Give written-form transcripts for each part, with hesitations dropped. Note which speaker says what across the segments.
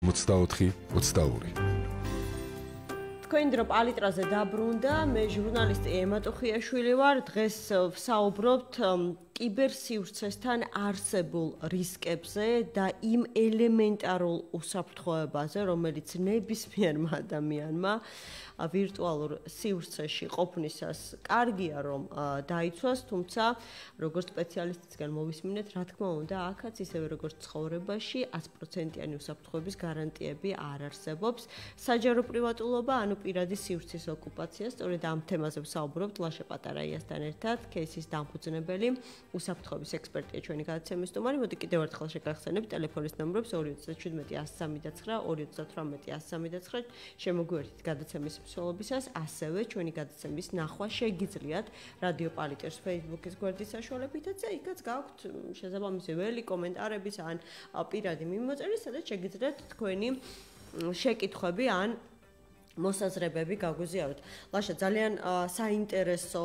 Speaker 1: 24-22.
Speaker 2: თქვენ დრო პალიტრაზე დაბრუნდა, მე ჟურნალისტი ემა ტუხიაშვილი ვარ. დღეს ვსაუბრობთ კიბერსივრცესთან არსებულ რისკებზე და იმ ელემენტარულ უსაფრთხოებაზე, რომელიც ნებისმიერმა ადამიანმა ვირტუალურ სივრცეში ყოფნისას კარგია რომ დაიცვას, თუმცა როგორც სპეციალისტისგან მოვისმინეთ, რა თქმა უნდა, აქაც ისევე როგორც ცხოვრებაში 100%-იანი უსაფრთხოების გარანტიები არ არსებობს. საჯარო პრივატულობა, ანუ პირადი სივრცის ოკუპაცია, სწორედ ამ თემაზე ვსაუბრობთ ლაშა პატარაიასთან ერთად, кейსის დამფუძნებელი, უსაფრთხოების ექსპერტია ჩვენი გადაცემის სტუმარი. მოდი კიდევ ერთხელ შეგახსენებთ ტელეფონის ნომრებს 237 139 238 139, შემოგვიერთით გადაცემის მსვლელობისას, ასევე ჩვენი გადაცემის ნახვა შეგიძლიათ რადიო პალიტეს Facebook-ის გვერდის საშუალებითაც და იქაც გაქვთ შესაბამისი ველი კომენტარების ან პირადი მიმოწერის, სადაც შეგიძლიათ თქვენი შეკითხვები ან მოსაზრებები გაგვიზიაროთ. ლაშა, ძალიან საინტერესო,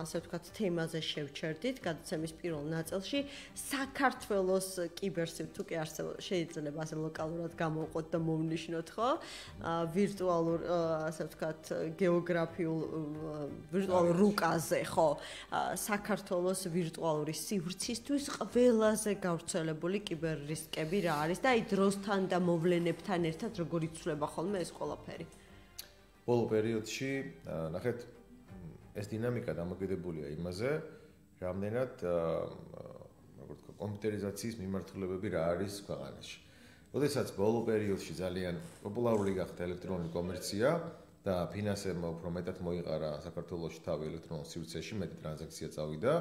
Speaker 2: ასე ვთქვათ, თემაზე შევჩერდით გადაცემის პირველ ნაწილში. საქართველოს კიბერსივრცე თუ კი არსებობს, შეიძლება ასე ლოკალურად გამოვყოთ და მოვნიშნოთ, ხო? ვირტუალურ, ასე ვთქვათ, გეოგრაფიულ ვირტუალურ რუკაზე, ხო? საქართველოს ვირტუალური სივრცისთვის ყველაზე გავრცელებული კიბერრისკები რა არის და აი დროსთან და მოვლენებთან ერთად როგორ იცვლება ხოლმე ეს ყველაფერი?
Speaker 3: ბოლო პერიოდში, ნახეთ, ეს დინამიკა დამოკიდებულია იმაზე, რამდენად, როგორც ვთქვა, კომპიუტერიზაციის მიმართულებები რა არის ქვეყანაში. როდესაც ბოლო პერიოდში ძალიან პოპულარული გახდა ელექტრონული კომერცია და ფინანსებმა უფრო მეტად მოიყარა საქართველოში თავი ელექტრონულ სივრცეში, მეტი ტრანზაქცია წავიდა,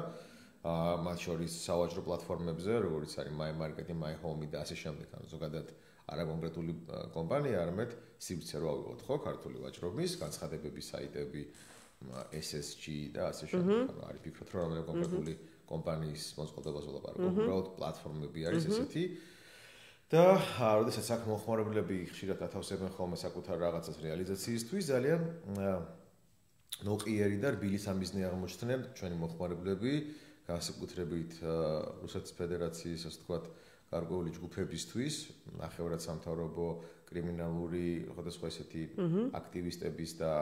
Speaker 3: მათ შორის სავაჭრო პლატფორმებზე, როგორც არის MyMarket, MyHome და ასე შემდეგ, ანუ ზოგადად არა კონკრეტული კომპანია, არამედ სივრცე რო ავიღოთ, ხო, ქართული ვაჭრობის, განცხადებების საიტები, SSG და ასე შემდეგ, ანუ არის ფიქრობთ, რომ რა კონკრეტული კომპანიის მოწყობილებას ვლაპარაკობ, უბრალოდ პლატფორმები არის ესეთი. და როდესაც აქ მოხმარებლები ხშირად ათავსებენ ხოლმე საკუთარ რაღაცას რეალიზაციისთვის, ძალიან ნოყიერი და რბილი სამიზნე აღმოჩნდნენ ჩვენი მოხმარებლები, განსაკუთრებით რუსეთის ფედერაციის, ასე ვთქვათ, გარკვეული ჯგუფებისთვის, ნახევრად სამთავრობო, კრიმინალური, სხვადასხვა ესეთი აქტივისტების და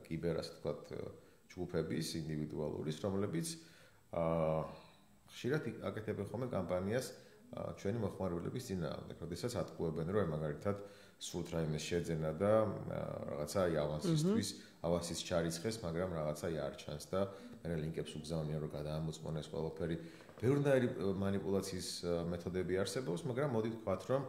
Speaker 3: კიბერ, ასე ვთქვათ, ჯგუფების, ინდივიდუალურის, რომლებიც ხშირად აკეთებენ ხოლმე კამპანიას ჩვენი მოხმარებლების წინააღმდეგ, როდესაც ატყუებენ, რომ მაგალითად სრულად რაიმე შეძენა და რაღაცა ავანსისთვის, ავანსის ჩარიცხეს, მაგრამ რაღაცა არ ჩანს და მე ლინკებს უგზავნიან, რომ გადაამოწმონ ეს ყველაფერი. ბევრნაირი манипуляციის მეთოდები არსებობს, მაგრამ მოდი ვთქვათ, რომ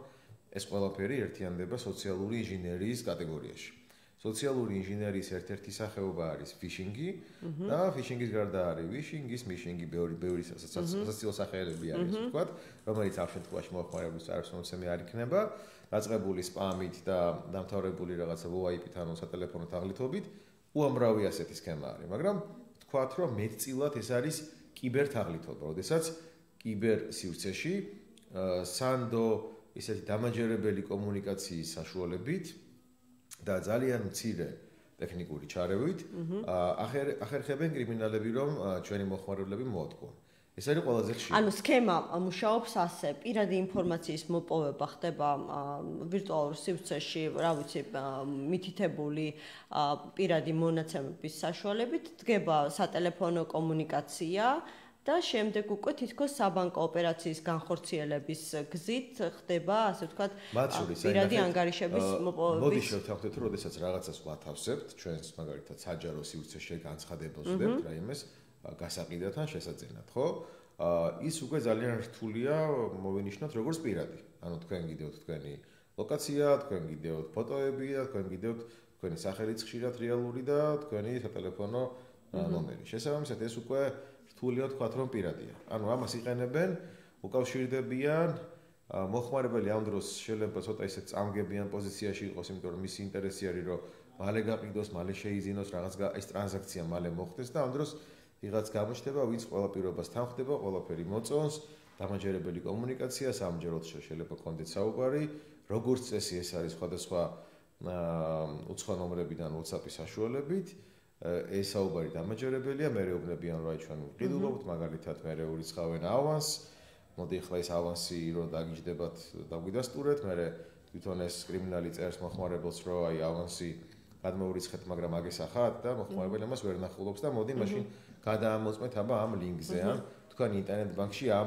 Speaker 3: ეს ყველაფერი ერთიანდება სოციალური ინჟინერიის კატეგორიაში. სოციალური ინჟინერიის ერთ-ერთი სახეობა არის ფიშინგი და ფიშინგის გარდა არის ვიშინგის, მიშინგი, ბევრი სასაცილო სახეები არის, ვთქვათ, რომელიც ამ შემთხვევაში მოხმარებლის წარსულში არ იქნება, დაწყებული სპამით და დამთავრებული რაღაცა VoIP-ით ან სატელეფონო თაღლითობით, უამრავი ასეთი სქემა არის, მაგრამ ვთქვათ, რომ მეტწილად ეს არის კიბერთაღლითობა, როდესაც კიბერსივრცეში სანდო ისეთი დამაჯერებელი კომუნიკაციის საშუალებით და ძალიან მცირე ტექნიკური ჩარევით ახერხებენ კრიმინალები, რომ ჩვენი მოხმარებლები მოატყუონ. ეს არის ყველაზე ხშირი.
Speaker 2: ანუ სქემა მუშაობს ასე, პირადი ინფორმაციის მოპოვება ხდება ვირტუალურ სივრცეში, რა ვიცი, მითითებული პირადი მონაცემების საშუალებით, დგება სატელეფონო კომუნიკაცია და შემდეგ უკვე თითქოს საბანკო ოპერაციის განხორციელების გზით ხდება, ასე ვთქვათ, პირადი ანგარიშების მოპოვების.
Speaker 3: მოდი შევთანხმდეთ, რომ როდესაც რაღაცას ვათავსებთ, ჩვენს მაგალითად საჯარო სივრცეში განცხადებებს ვდებთ რაიმეს გასაყიდად ან შესაძენად, ხო? ის უკვე ძალიან რთულია მოვინიშნოთ როგორც პირადი. ანუ თქვენ გიდევთ თქვენი ლოკაცია, თქვენ გიდევთ ფოტოები და თქვენ გიდევთ თქვენი სახელიც ხშირად რეალური და თქვენი სატელეფონო ნომერი. შესაბამისად ეს უკვე რთულია თქვათ რომ პირადია. ანუ ამას იყენებენ, უკავშირდებიან მოხმარებელი ამ დროს შეიძლება ცოტა ისე წამგებიან პოზიციაში იყოს, იმიტომ რომ მისი ინტერესი არის რომ მალე გაყიდოს, მალე შეიძინოს რაღაც ეს ტრანზაქცია მალე მოხდეს და ამ დროს ვიღაც გამოჩნდება, ვინც ყველა პირობას თანხდება, ყველაფერი მოწონს, დამაჯერებელი კომუნიკაცია, სამჯეროდ შეიძლება კონდეთ საუბარი, როგორც წესი ეს არის სხვადასხვა უცხო ნომრებიდან WhatsApp-ის საშუალებით, ეს საუბარი დამაჯერებელია, მე რეუბნებიან რომ აი ჩვენ ვყიდულობთ, მაგალითად მე ურიცხავენ ავანს, მოდი ახლა ეს ავანსი რო დაგიჯდებათ, დაგვიდასტურეთ, მე თვითონ ეს კრიმინალი წერს მოხმარებელს, რომ აი ავანსი გადმოურიცხეთ, მაგრამ აგესახათ და მოხმარებელი ამას ვერ ნახულობს და მოდი მაშინ გადაამოწმეთ აბა ამ ლინკზე ან თქვენ ინტერნეტ ბანკში ამ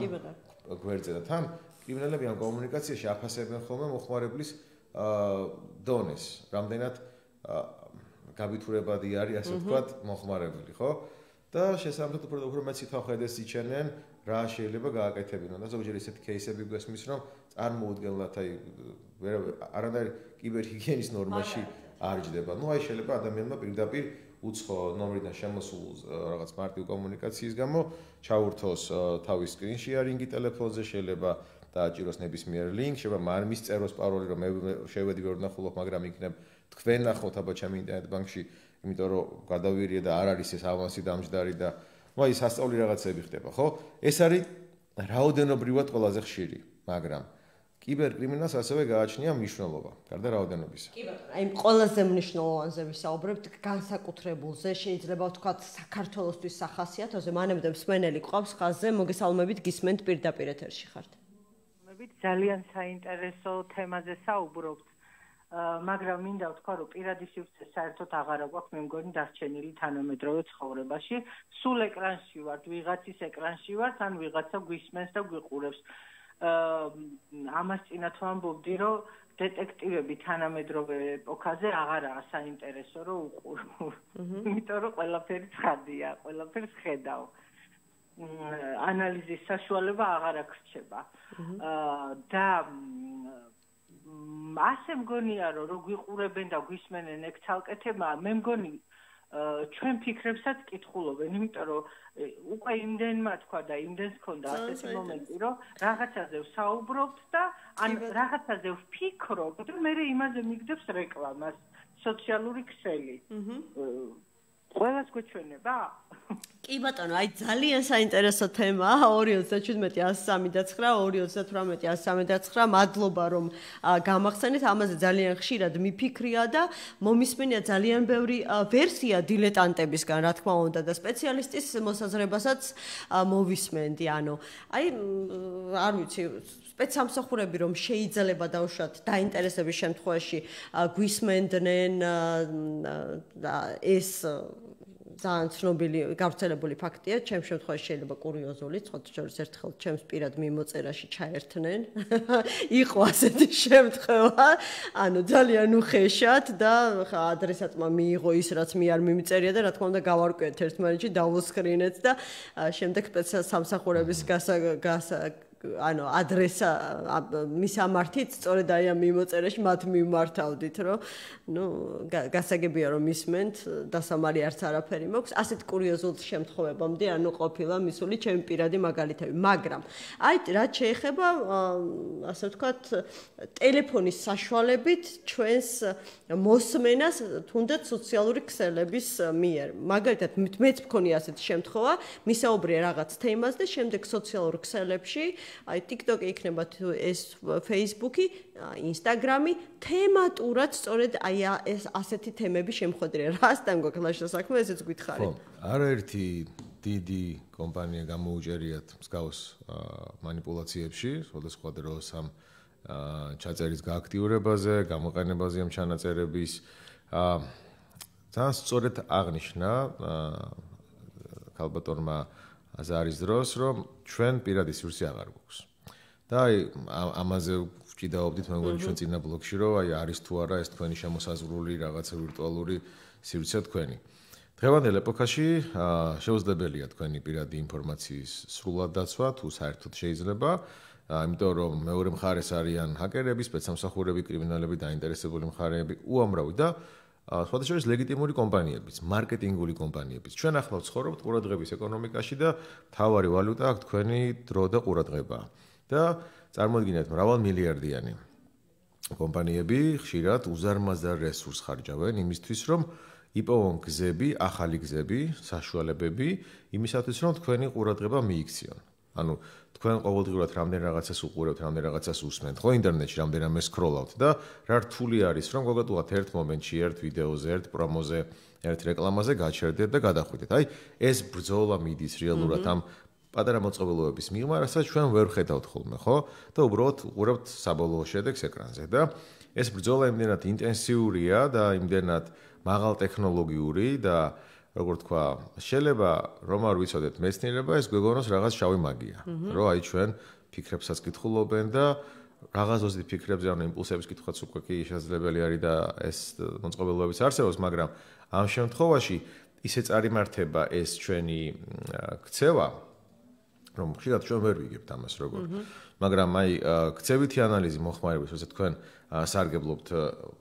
Speaker 3: გვერდზე და თან კრიმინალები ამ კომუნიკაციაში აფასებენ ხოლმე მოხმარებლის დონეს, რამდენად გაბითურებადი არის, ასე ვთქვათ, მოხმარებელი, ხო? და შესაბამისად უფრო მეც თვითონ იჩენენ, რა შეიძლება გააკეთებინონ და ზოგჯერ ისეთი кейსები გვესმის, რომ წარმოუდგენლად აი არანაირ კიბერჰიგიენის ნორმაში არ ჯდება. ნუ აი შეიძლება ადამიანმა პირდაპირ უცხო ნომრიდან შემოსულ რაღაც მარტივ კომუნიკაციის გამო ჩაურთოს თავის screen sharing-ი ტელეფონზე, შეიძლება დააჭიროს ნებისმიერ link, შეიძლება მის წეროს პაროლი, რომ მე შევედი ვერ ვნახულობ, მაგრამ იქნებ თქვენ ნახოთ აბა ჩემი ინტერნეტ ბანკში, იმიტომ რომ გადავირიე და არ არის ეს ავანსი დამჯდარი და ნუ აი სასწაული რაღაცები ხდება, ხო? ეს არის რაოდენობრივად ყველაზე ხშირი, მაგრამ კიბერკრიმინალს ასევე გააჩნია მნიშვნელობა, გარდა რაოდენობისა.
Speaker 2: კი ბატონო, აი ყველაზე მნიშვნელოვანზე ვისაუბრებთ, განსაკუთრებულზე, შეიძლება ვთქვათ საქართველოსთვის სახასიათოზე, მანამდე მსმენელი ყავს ხაზზე, მოგესალმებით, გისმენთ პირდაპირ ეთერში ხართ.
Speaker 1: ძალიან საინტერესო თემაზე საუბრობთ, მაგრამ მინდა ვთქვა, რომ პირადი სივრცე საერთოდ აღარ აქვს, მე მგონი დარჩენილი თანამედროვე ცხოვრებაში. სულ ეკრანში ვართ, ვიღაცის ეკრანში ვართ, ან ვიღაცა გვისმენს და გვიყურებს. ამას წინათ ვამბობდი, რომ დეტექტივები თანამედროვე ეპოქაზე აღარაა საინტერესო, რომ უყურო. იმიტომ რომ ყველაფერი ცხადია, ყველაფერს ხედავ. ანალიზის საშუალება აღარ აქრჩება. და ასე მგონია, რომ გვიყურებენ და გვისმენენ ეგ ცალკე თემაა, მე მგონი ჩვენ ფიქრებსაც კითხულობენ, იმიტომ რომ უკვე იმდენმა თქვა და იმდენს ქონდა ასეთი მომენტი, რომ რაღაცაზე ვსაუბრობთ და ან რაღაცაზე ვფიქრობთ და მე იმაზე მიგდებს რეკლამას, სოციალური ქსელი. ყველას გვეჩვენება?
Speaker 2: კი ბატონო, აი ძალიან საინტერესო თემაა 217-19-239-139. მადლობა რომ გამახსენეთ, ამაზე ძალიან ხშირად მიფიქრია და მომისმენია ძალიან ბევრი ვერსია დილეტანტებისგან, რა თქმა უნდა და სპეციალისტის მოსაზრებასაც მოვისმენდი. ანუ აი არ ვიცი, სპეცსამსახურები რომ შეიძლება დაუშვათ დაინტერესების შემთხვევაში გვისმენდნენ და ეს ძალიან ცნობილი გავრცელებული ფაქტია, ჩემს შემთხვევაში შეიძლება კურიოზული, ცოტა შორის ერთხელ ჩემს პირად მიმოწერაში ჩაერთნენ. იყო ასეთი შემთხვევა, ანუ ძალიან უხეშად და ხა ადრესატმა მიიღო ის, რაც მე არ მიმწერია და რა თქმა უნდა გავარკვიეთ ერთმანეთში, დავუსკრინეთ და შემდეგ სპეცსამსახურების ანუ ადრესა მისამართით სწორედ აი ამ მიმოწერაში მათ მიმართავდით, რომ ნუ გასაგებია რომ ისმენთ, დასამალი არც არაფერი მაქვს. ასეთ კურიოზულ შემთხვევებამდე ანუ ყოფილა მისული ჩემი პირადი მაგალითები, მაგრამ აი რაც შეეხება ასე ვთქვათ ტელეფონის საშუალებით ჩვენს მოსმენას თუნდაც სოციალური ქსელების მიერ. მაგალითად მეც მქონია ასეთი შემთხვევა, მისაუბრია რაღაც თემას და შემდეგ სოციალურ ქსელებში აი TikTok-ი იქნება თუ ეს Facebook-ი, Instagram-ი თემატურად სწორედ აი ეს ასეთი თემები შემოხვედრია. რასთან გვაქვს საქმე, ესეც გითხარით.
Speaker 3: ხო, არაერთი დიდი კომპანია გამოუჭერიათ მსგავს მანიპულაციებში, სხვადასხვა დროს ამ ჩაწერის გააქტიურებაზე, გამოყენებაზე ამ ჩანაწერების ძალიან სწორედ აღნიშნა ქალბატონმა არის დროს, რომ ჩვენ პირადი სივრცე აღარ გვაქვს. და აი ამაზე ვჭიდაობდით, მე მგონი ჩვენ წინა ბლოგში, რომ აი არის თუ არა ეს თქვენი შემოსაზღვრული რაღაცა ვირტუალური სივრცე თქვენი. დღევანდელ ეპოქაში შეუძლებელია თქვენი პირადი ინფორმაციის სრულად დაცვა, თუ საერთოდ შეიძლება, იმიტომ რომ მეორე მხარეს არიან ჰაკერები, სპეცსამსახურები, კრიმინალები, დაინტერესებული მხარეები, უამრავი და სხვადასხვა ლეგიტიმური კომპანიებიც, მარკეტინგული კომპანიებიც. ჩვენ ახლა ვცხოვრობთ ყურადღების ეკონომიკაში და მთავარი ვალუტა აქ თქვენი დრო და ყურადღებაა. და წარმოიდგინეთ, მრავალმილიარდიანი კომპანიები ხშირად უზარმაზარ რესურსს ხარჯავენ იმისთვის, რომ იპოვონ გზები, ახალი გზები, საშუალებები იმისათვის, რომ თქვენი ყურადღება მიიქციონ. ანუ თქვენ ყოველდღიურად რამდენ რაღაცას უყურებთ, რამდენ რაღაცას უსმენთ, ხო ინტერნეტში რამდენიმე სკროლავთ და რა რთული არის, რომ გოგატუათ ერთ მომენტში, ერთ ვიდეოზე, ერთ პრომოზე, ერთ რეკლამაზე გაჩერდეთ და გადახვიდეთ. აი, ეს ბრძოლა მიდის რეალურად ამ პატარა მოწყობილობების მიღმა, რასაც ჩვენ ვერ ხედავთ ხოლმე, ხო? და უბრალოდ უყურებთ საბოლოო შედეგს ეკრანზე და ეს ბრძოლა იმდენად ინტენსიურია და იმდენად მაღალ ტექნოლოგიური და როგორ თქვა, შეიძლება რომ არ ვიცოდეთ მეცნიერება ეს გვეგონოს რაღაც შავი მაგია, რომ აი ჩვენ ფიქრებსაც კითხულობენ და რაღაც ოზრდ ფიქრებზე ანუ იმპულსების კითხვაც უკვე კი შესაძლებელი არის და ეს მოწყობილობებიც არსებობს, მაგრამ ამ შემთხვევაში ისე წარიმართება ეს ჩვენი ქცევა, რომ ხშირად ჩვენ ვერ ვიგებთ ამას როგორ. მაგრამ აი ქცევითი ანალიზი მოხმარების, როცა თქვენ სარგებლობთ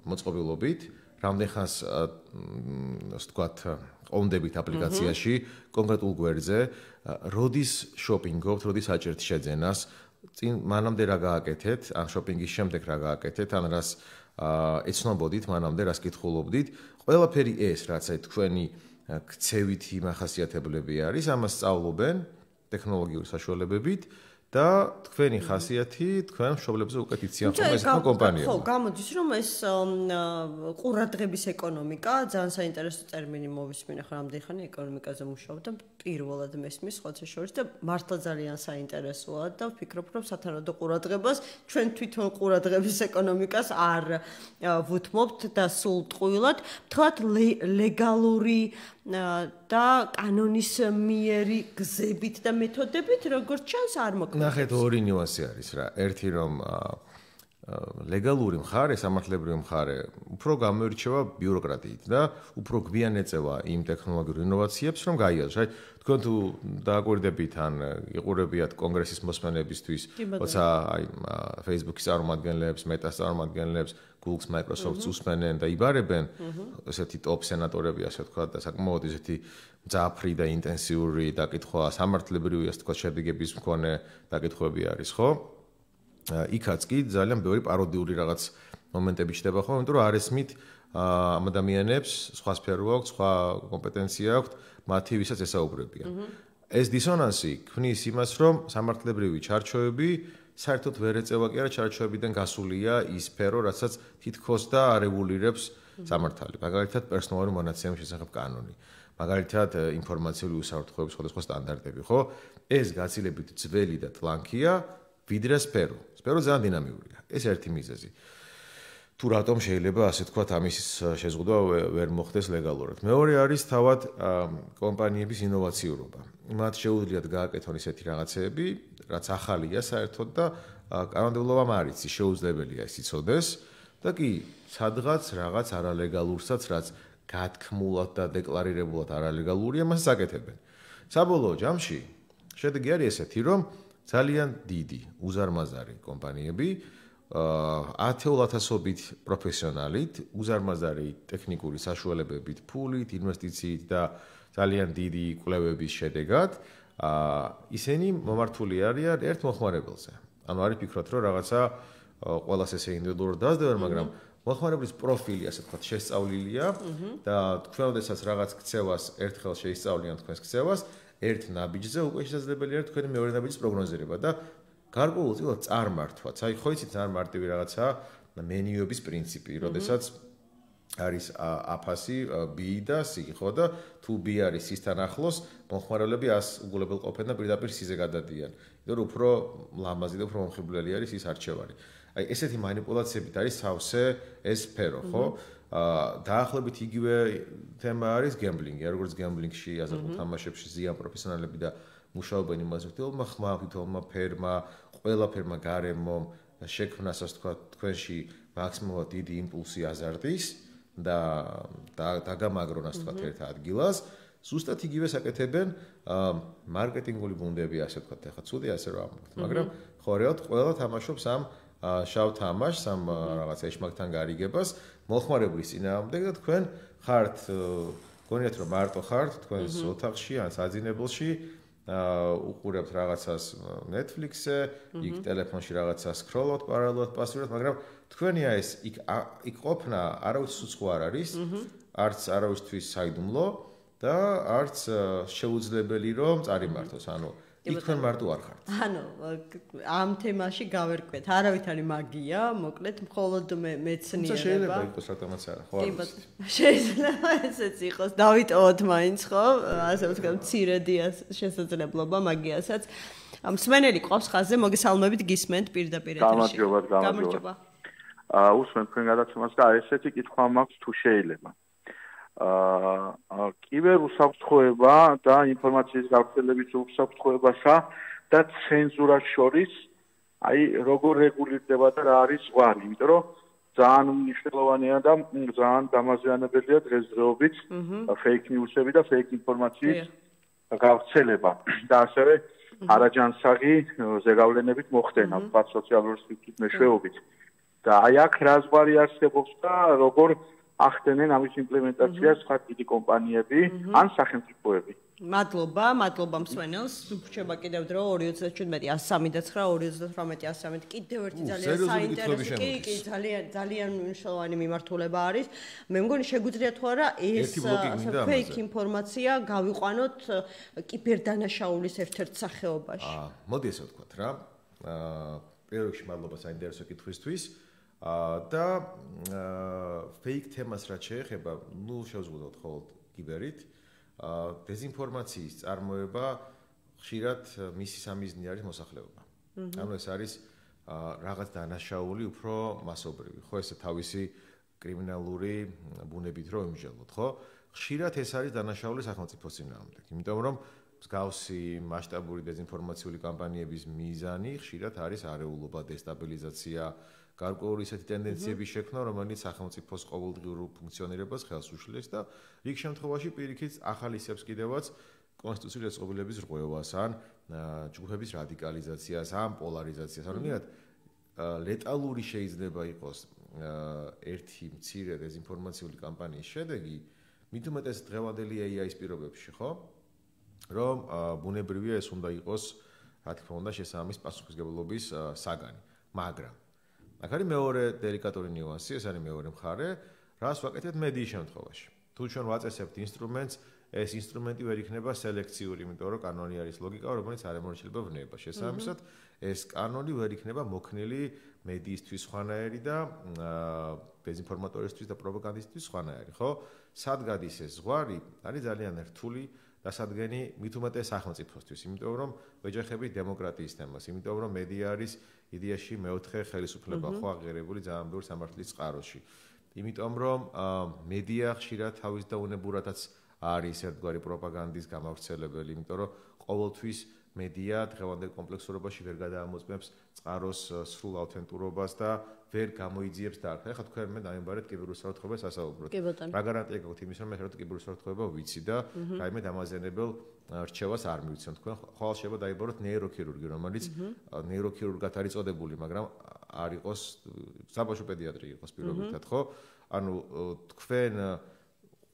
Speaker 3: მოწყობილობით, რამდენხანს ასე ვთქვათ, ყონდებით აპლიკაციაში კონკრეტულ გვერდზე, როდის შოპინგობთ, როდის აჭერთ შეძენას, წინ მანამდე რა გააკეთეთ, ან შოპინგის შემდეგ რა გააკეთეთ, ან რას ეცნობოდით მანამდე, რას კითხულობდით, ყველაფერი ეს, რაც აი თქვენი ქცევითი მახასიათებლები არის, ამას სწავლობენ ტექნოლოგიური საშუალებებით და თქვენი ხასიათი თქვენ მშობლებზე უკეთ იციან ხოლმე ეს კომპანიებმა.
Speaker 2: ხო, გამოდის რომ ეს ყურადღების ეკონომიკა ძალიან საინტერესო ტერმინი მოვისმინე ხო რამდენი ხანი ეკონომიკაზე მუშაობ და პირველად მესმის ხოცა შორის და მართლა ძალიან საინტერესოა და ვფიქრობ რომ სათანადო ყურადღებას ჩვენ თვითონ ყურადღების ეკონომიკას არ ვუთმობთ და სულ ტყუილად თქვათ ლეგალური და კანონისმიერი გზებით და მეთოდებით როგორც ჩანს არ მოქმედებს.
Speaker 3: ნახეთ ორი ნიუანსი არის რა. ერთი რომ ლეგალური მხარე, სამართლებრივი მხარე უფრო გამოირჩევა ბიუროკრატიით და უფრო გვიან ეწევა იმ ტექნოლოგიურ ინოვაციებს, რომ გაიაზროს. აი, თქვენ თუ დააკვირდებით ან იყურებიათ კონგრესის მოსმენებისთვის, როცა აი Facebook-ის წარმომადგენლებს, Meta-ს წარმომადგენლებს, Google-ს, Microsoft-ს უსმენენ და იბარებენ, ესეთი ტოპ სენატორები, ასე ვთქვათ, და საკმაოდ ესეთი მძაფრი და ინტენსიური დაკითხვა, სამართლებრივი, ასე ვთქვათ, შედეგების მქონე დაკითხვები არის, ხო? იქაც კი ძალიან ბევრი პაროდიული რაღაც მომენტები ჩდება ხოლმე, იმიტომ რომ არ ესმით ამ ადამიანებს სხვა სფერო აქვს, სხვა კომპეტენცია აქვს, მათი ვისაც ესაუბრებიან. ეს დისონანსი ქმნის იმას, რომ სამართლებრივი ჩარჩოები საერთოდ ვერ ეწევა კი არა ჩარჩოებიდან გასულია ის სფერო, რასაც თითქოს და არეგულირებს სამართალი. მაგალითად, პერსონალური მონაცემების შესახებ კანონი. მაგალითად, ინფორმაციული უსაფრთხოების სხვადასხვა სტანდარტები, ხო? ეს გაცილებით ძველი და ტლანქია, ვიდრე სფერო. სფერო ძალიან დინამიურია. ეს ერთი მიზეზი. თუ რატომ შეიძლება ასე ვთქვათ, ამის შეზღუდვა ვერ მოხდეს ლეგალურად. მეორე არის თავად კომპანიების ინოვაციურობა. მათ შეუძლიათ გააკეთონ ისეთი რაღაცეები, რაც ახალია საერთოდ და კანონმდებლობამ არ იცის, შეუძლებელია ეს იცოდეს და კი სადღაც რაღაც არალეგალურსაც, რაც გათქმულად და დეკლარირებულად არალეგალურია, მას აკეთებენ. საბოლოო ჯამში შედეგი არის ესეთი, რომ ძალიან დიდი, უზარმაზარი კომპანიები, ათეულათასობით პროფესიონალით, უზარმაზარი ტექნიკური საშუალებებით, ფულით, ინვესტიციით და ძალიან დიდი კვლევების შედეგად, ისინი მომართული არიან ერთ მოხმარებელზე. ანუ არის ფიქრობთ, რომ რაღაცა ყველას ესე ინდივიდუალურად დაასწრებენ, მაგრამ მოხმარებლის პროფილი, ასე ვთქვათ, შესწავლილია და თქვენ ოდესაც რაღაც ქცევას ერთხელ შეისწავლიან თქვენს ქცევას, ერთ ნაბიჯზე უკვე შესაძლებელია თქვენი მეორე ნაბიჯის პროგნოზირება და გარკვეულწილად წარმართვაც. აი, ხო იცით, ძალიან მარტივი რაღაცა მენიუების პრინციპი, როდესაც არის A-ფასი, B და C, ხო და თუ B არის C-თან ახლოს, მომხმარებლები ას უგულებელყოფენ და პირდაპირ C-ზე გადადიან. იმიტომ რომ უფრო ლამაზი და უფრო მომხიბვლელი არის ის არჩევანი. აი, ესეთი манипуляციებით არის სავსე ეს სფერო, ხო? დაახლოებით იგივე თემა არის გემბლინგი, როგორც გემბლინგში, აზარტულ თამაშებში ზიან პროფესიონალები და მუშაობენ იმაზე, თითოეულმა ხმა, თითოეულმა ფერმა, ყველა ფერმა გარემომ შექმნას, ასე ვთქვათ, თქვენში მაქსიმალურად დიდი იმპულსი აზარტის და დაგამაგრონ, ასე ვთქვათ, ერთ ადგილას. ზუსტად იგივეს აკეთებენ მარკეტინგული გუნდები, ასე ვთქვათ, ახლა ცუდი ასე რომ ამბობთ, მაგრამ ხო რეალურად ყველა თამაშობს ამ შავ თამაშს, ამ რაღაც ეშმაკთან გარიგებას, მოხმარებლის წინააღმდეგ და თქვენ ხართ, გონიათ რომ მარტო ხართ თქვენს ოთახში ან საძინებელში, უყურებთ რაღაცას Netflix-ზე, იქ ტელეფონში რაღაცას სკროლობთ, პარალელურად პასუხობთ, მაგრამ თქვენია ეს იქ ყოფნა არავის უცხო არ არის, არც არავისთვის საიდუმლო და არც შეუძლებელი რომ წარიმართოს. ანუ იქ თქვენ მარტო არ ხართ.
Speaker 2: ანუ ამ თემაში გავერკვეთ. არავითარი მაგია, მოკლედ მხოლოდ მეცნიერება.
Speaker 3: შეიძლება იყოს რატომაც არა, ხო არ ვიცი.
Speaker 2: შეიძლება ესეც იყოს. დავიტოვოთ მაინც, ხო? ასე ვთქვათ, მცირედი შესაძლებლობა მაგიასაც. მსმენელი ყავს ხაზზე, მოგესალმებით, გისმენთ პირდაპირ ეთერში.
Speaker 4: გამარჯობა. უსმენთ თქვენ გადაცემას და ესეთი კითხვა მაქვს თუ შეიძლება. კიბერუსაფრთხოება და ინფორმაციის გავრცელების უსაფრთხოებასა და ცენზურას შორის აი როგორ რეგულირდება და რა არის ზღვარი, იმიტომ რომ ძალიან მნიშვნელოვანია და ძალიან დამაზიანებელია დღესდღეობით fake news-ები და fake ინფორმაციის გავრცელება და ასევე არაჯანსაღი ზეგავლენებით მოხდენა, ვთქვათ სოციალური სივრცის მეშვეობით. და აი აქ რა ზღვარი არსებობს და როგორ ახდენენ ამის იმპლემენტაციას სხვა დიდი კომპანიები ან სახელმწიფოები.
Speaker 2: მადლობა მსმენელს. რჩება კიდევ დრო 2017 103 229 118 კიდევ ერთი ძალიან საინტერესო კი ძალიან მნიშვნელოვანი მიმართულება არის. მე მგონი შეგვიძლია თუ არა ეს fake ინფორმაცია გავიყვანოთ კიბერდანაშაულის ერთ-ერთ სახეობაში.
Speaker 3: მოდი ესე ვთქვათ რა. პირველ რიგში მადლობა საინტერესო კითხვისთვის. და fake თემას რაც შეეხება, შევზღუდოთ ხოლმე კიბერით. დეзинფორმაციის წარმოება ხშირად მისი სამიზნე არის მოსახლეობა. ანუ ეს არის რაღაც დანაშაული უფრო მასობრივი, ხო ესე თავისი კრიმინალური ბუნებით რო იმჟელოთ, ხო? ხშირად ეს არის დანაშაული სახელმწიფოს წინააღმდეგ, იმიტომ რომ მსგავსი მასშტაბური დეзинფორმაციული კამპანიების მიზანი ხშირად არის არეულობა, დესტაბილიზაცია, გარკვეული ისეთი ტენდენციების შექმნა, რომელიც სახელმწიფოს ყოველდღიურ ფუნქციონირებას ხელს უშლის და რიგ შემთხვევაში პირიქით ახალისებს კიდევაც კონსტიტუციური წყობილების რღვევას ან ჯგუფების რადიკალიზაციას ან პოლარიზაციას. ანუ მიგეთ ლეტალური შეიძლება იყოს ერთი მცირე დეзинფორმაციული კამპანიის შედეგი, მით უმეტეს დღევანდელი AI-ის პირობებში, ხო? რომ ბუნებრივია ეს უნდა იყოს, რა თქმა უნდა, შესაბამის პასუხისმგებლობის საგანი, მაგრამ აქ არის მეორე დელიკატური ნიუანსი, ეს არის მეორე მხარე, რას ვაკეთებთ მედიის შემთხვევაში. თუ ჩვენ ვაწესებთ ინსტრუმენტს, ეს ინსტრუმენტი ვერ იქნება სელექციური, იმიტომ რომ კანონი არის ლოგიკა, რომელიც არ ემორჩილება ვნება. შესაბამისად, ეს კანონი ვერ იქნება მოქნილი მედიისთვის სხვანაირი და დეзинფორმატორისთვის და პროპაგანდისტისთვის სხვანაირი, ხო? სად გადის ეს ზღვარი? არის ძალიან რთული დასადგენი მით უმეტეს სახელმწიფოსთვის, იმიტომ რომ ვეჯახებით დემოკრატიის თემას, იმიტომ რომ მედია არის იდეაში მეოთხე ხელისუფლება ხო აღიარებული ძალიან ბევრ სამართლის წყაროში. იმიტომ რომ მედია ხშირად თავის დაუნებურათაც არის ერთგვარი პროპაგანდის გამავრცელებელი, იმიტომ რომ ყოველთვის მედია დღევანდელ კომპლექსურობაში ვერ გადაამოწმებს წყაროს სრულ ავთენტურობას და ვერ გამოიძიებს და ახლა თქვენ მე დამემბარეთ კიბერუსაფრთხოებას ასაუბროთ.
Speaker 2: რა
Speaker 3: გარანტია გაქვთ იმის რომ მე ხერხო კიბერუსაფრთხოება ვიცი და რაიმე დამაზიანებელ რჩევას არ მივიცემ თქვენ ხვალ შეიძლება დაიბაროთ ნეიროქირურგი რომელიც ნეიროქირურგად არის წოდებული მაგრამ არ იყოს საბავშვო პედიატრი იყოს პირობითად ხო ანუ თქვენ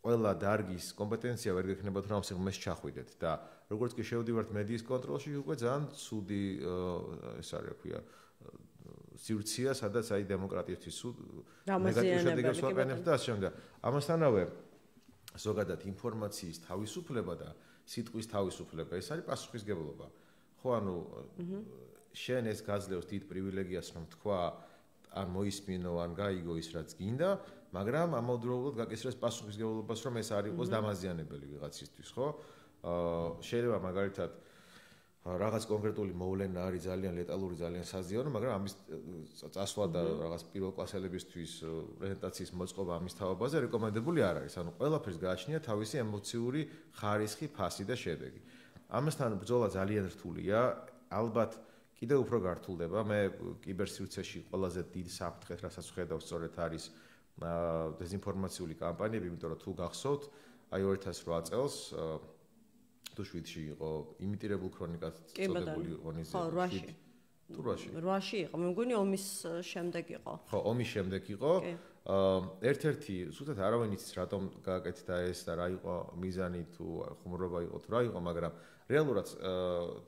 Speaker 3: ყველა დარგის კომპეტენცია ვერ გექნებათ რომ სიღრმეს ჩახვიდეთ და როგორც კი შევდივართ მედიის კონტროლში უკვე ძალიან ცუდი ეს არის რა ქვია სივრცეა სადაც აი დემოკრატიისთვის ნეგატიურ შედეგებს ვაყენებთ და ასე შემდეგ ამასთანავე ზოგადად ინფორმაციის თავისუფლება და სიტყვის თავისუფლება ეს არის პასუხისმგებლობა ხო ანუ შენ ეს გაძლევს დიდ პრივილეგიას რომ თქვა ან მოისმინო ან გაიგო ის რაც გინდა მაგრამ ამავდროულად გაკისრეს პასუხისმგებლობას რომ ეს არ იყოს დამაზიანებელი ვიღაცისთვის ხო შეიძლება მაგალითად რაღაც კონკრეტული მოვლენა არის ძალიან ლეტალური ძალიან საზიანო მაგრამ ამის წასვლა და რაღაც პირველკლასელებისთვის პრეზენტაციის მოწყობა ამის თაობაზე რეკომენდებული არ არის ანუ ყველაფერს გააჩნია თავისი ემოციური ხარისხი ფასი და შედეგი ამასთან ბრძოლა ძალიან რთულია ალბათ კიდევ უფრო გართულდება მე კიბერსივრცეში ყველაზე დიდ საფრთხეს რასაც ვხედავ სწორედ არის დეзинფორმაციული კამპანიები იმიტომ რომ თუ გახსოვთ აი 2008 წელს თუ 7-ში იყო იმიტირებულ ქრონიკად წოდებული ორგანიზაცია. თუ
Speaker 2: 8-ში იყო, მე მგონი ომის შემდეგ იყო.
Speaker 3: ხო, ომის შემდეგ იყო. ერთ-ერთი, ზუსტად არავინ იცის რატომ გააკეთდა ეს და რა იყო მიზანი თუ ხუმრობა იყო თუ რა იყო, მაგრამ რეალურად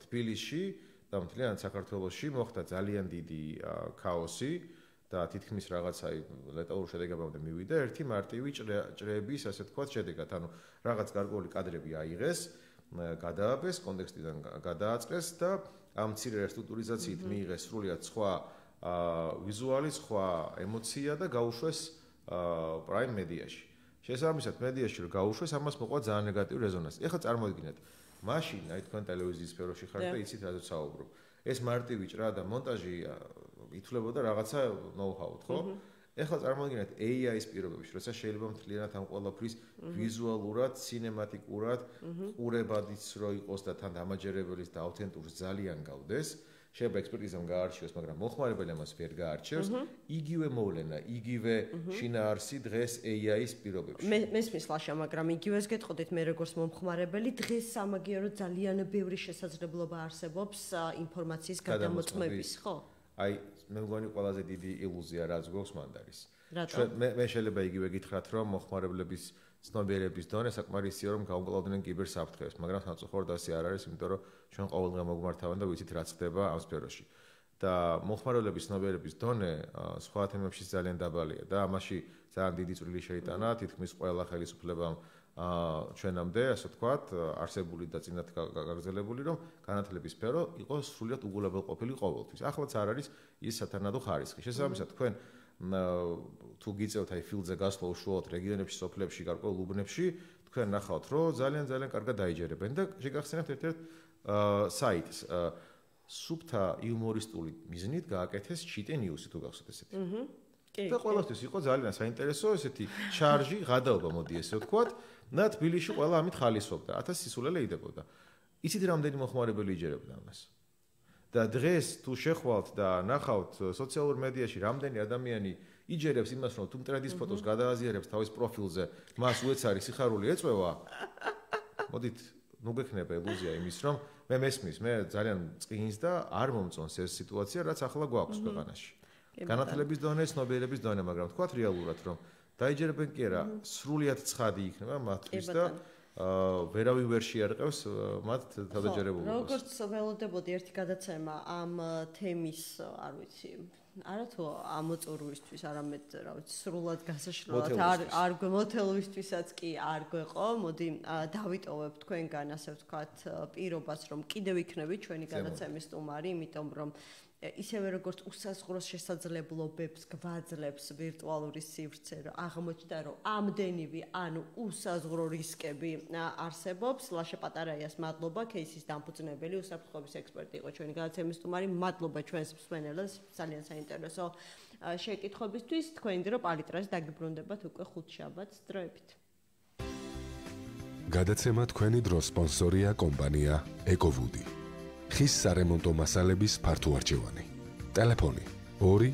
Speaker 3: თბილისში და მთლიანად საქართველოში მოხდა ძალიან დიდი ქაოსი და თითქმის რაღაცა ლეტალურ შედეგებამდე მივიდა ერთი მარტივი ჭრების, ასე თქვათ, შედეგად. ანუ რაღაც გარკვეული კადრები აიღეს გადააბეს, კონტექსტიდან გადააწყეს და ამ მცირე რესტრუქტურიზაციით მიიღეს სრულიად სხვა ვიზუალი, სხვა ემოცია და გაუშვეს პრაიმ მედიაში. შესაბამისად, მედიაში რომ გაუშვეს, ამას მოყვა ძალიან ნეგატიური რეზონანსი. ეხლა წარმოვიდგინეთ, მაშინ აი თქვენ ტელევიზიის სფეროში ხართ და იცით რაზეც საუბრობ. ეს მარტივი ჭრა და მონტაჟი ითვლებოდა რაღაცა ნოუ-ჰაუთ, ხო? ეხლა წარმოვიდგინეთ AI-ის პირობებში, როცა შეიძლება მთლიანად ამ ყველაფრის ვიზუალურად, სინემატიკურად, ყურებადიც რო იყოს და თან დამაჯერებელიც და აუთენტურს ძალიან გავდეს, შეიძლება ექსპერტიზამ გაარჩიოს, მაგრამ მოხმარებელი ამას ვერ გაარჩევს, იგივე მოვლენა, იგივე შინაარსი დღეს AI-ის პირობებში.
Speaker 2: მესმის ლაშა, მაგრამ იგივეს გეტყოდით მე როგორც მომხმარებელი, დღეს სამაგიეროდ ძალიან ბევრი შესაძლებლობა არსებობს ინფორმაციის გადამოწმების, ხო?
Speaker 3: აი, მე მგონი ყველაზე დიდი ილუზია რაც გვაქვს მანდარის.
Speaker 2: რატო?
Speaker 3: მე შეიძლება იგივე გითხრათ, რომ მოხმარებლების ცნობიერების დონე საკმარისია, რომ გავუმკლავდნენ კიბერსაფრთხეებს, მაგრამ სამწუხაროდ ასე არ არის, იმიტომ რომ ჩვენ ყოველდღე მოგმართავენ და ვიცით რა ხდება ამ სფეროში. და მოხმარებლების ცნობიერების დონე სხვა თემებში ძალიან დაბალია და ამაში ძალიან დიდი წვლილი შეიტანა თითქმის ყველა ხელისუფლებამ ჩვენამდე, ასე ვთქვათ, არსებული და წინათ გაგრძელებული, რომ განათლების სფერო იყოს სრულიად უგულებელყოფილი ყოველთვის. ახლაც არ არის ის სათანადო ხარისხი. შესაბამისად, თქვენ თუ გიწევთ აი ფილდზე გასვლა უშუალოდ რეგიონებში, სოფლებში, გარკვეულ უბნებში, თქვენ ნახავთ, რომ ძალიან კარგად დაიჯერებენ და შეგახსენებთ ერთ-ერთ საიტს სუფთა იუმორისტული მიზნით გააკეთეს ჩიტე ნიუსი თუ გახსოვთ ესეთი. და ყველასთვის იყო ძალიან საინტერესო ესეთი ჩარჟი, ღადაობა მოდი ესე ვთქვათ, და თბილისში ყველა ამით ხალისობდა, 1000 სისულელე იდებოდა. იცით რამდენი მოხმარებელი იჯერებდა ამას? და დღეს თუ შეხვალთ და ნახავთ სოციალურ მედიაში რამდენი ადამიანი იჯერებს იმას, რომ თუ მტრედის ფოტოს გადააზიარებს თავის პროფილზე, მას უეცარი სიხარული ეწვევა. მოდით, ნუ გექნება ილუზია იმის, რომ მე მესმის, მე ძალიან წინს და არ მომწონს ეს სიტუაცია, რაც ახლა გვაქვს ქვეყანაში. განათლების დონე, ცნობიერების დონე, მაგრამ თქვათ რეალურად, რომ დაიჯერებენ კი არა, სრულიად ცხადი იქნება მათთვის და ვერავინ ვერ შეარყევს მათ თავდაჯერებულობას.
Speaker 2: როგორც ველოდებოდი ერთი გადაცემა ამ თემის, არ ვიცი, არათუ ამოწურვისთვის, არამედ, რა ვიცი, სრულად გასაშლელად არ მოთელვისთვისაც კი არ გვეყო. მოდი დავიტოვებ თქვენგან, ასე ვთქვათ, პირობას, რომ კიდევ იქნებით ჩვენი გადაცემის სტუმარი, იმიტომ რომ ისევე როგორც უსაზღვროს შესაძლებლობებს გვაძლევს ვირტუალური სივრცე, რომ აღმოჩნდა, რომ ამდენივე, ანუ უსაზღვრო რისკები არსებობს. ლაშა პატარაიას მადლობა, кейსის დამფუძნებელი, უსაფრთხოების ექსპერტი იყო ჩვენი გადაცემის სტუმარი. მადლობა ჩვენს მსმენელს, ძალიან საინტერესო შეკითხვებისთვის. თქვენი დრო პალიტრაზე დაგიბრუნდებათ უკვე ხუთშაბათს დროებით.
Speaker 5: გადაცემა თქვენი დრო სპონსორია კომპანია ეკოვუდი. ხის სარემონტო მასალების ფართო არჩევანი. ტელეფონი 2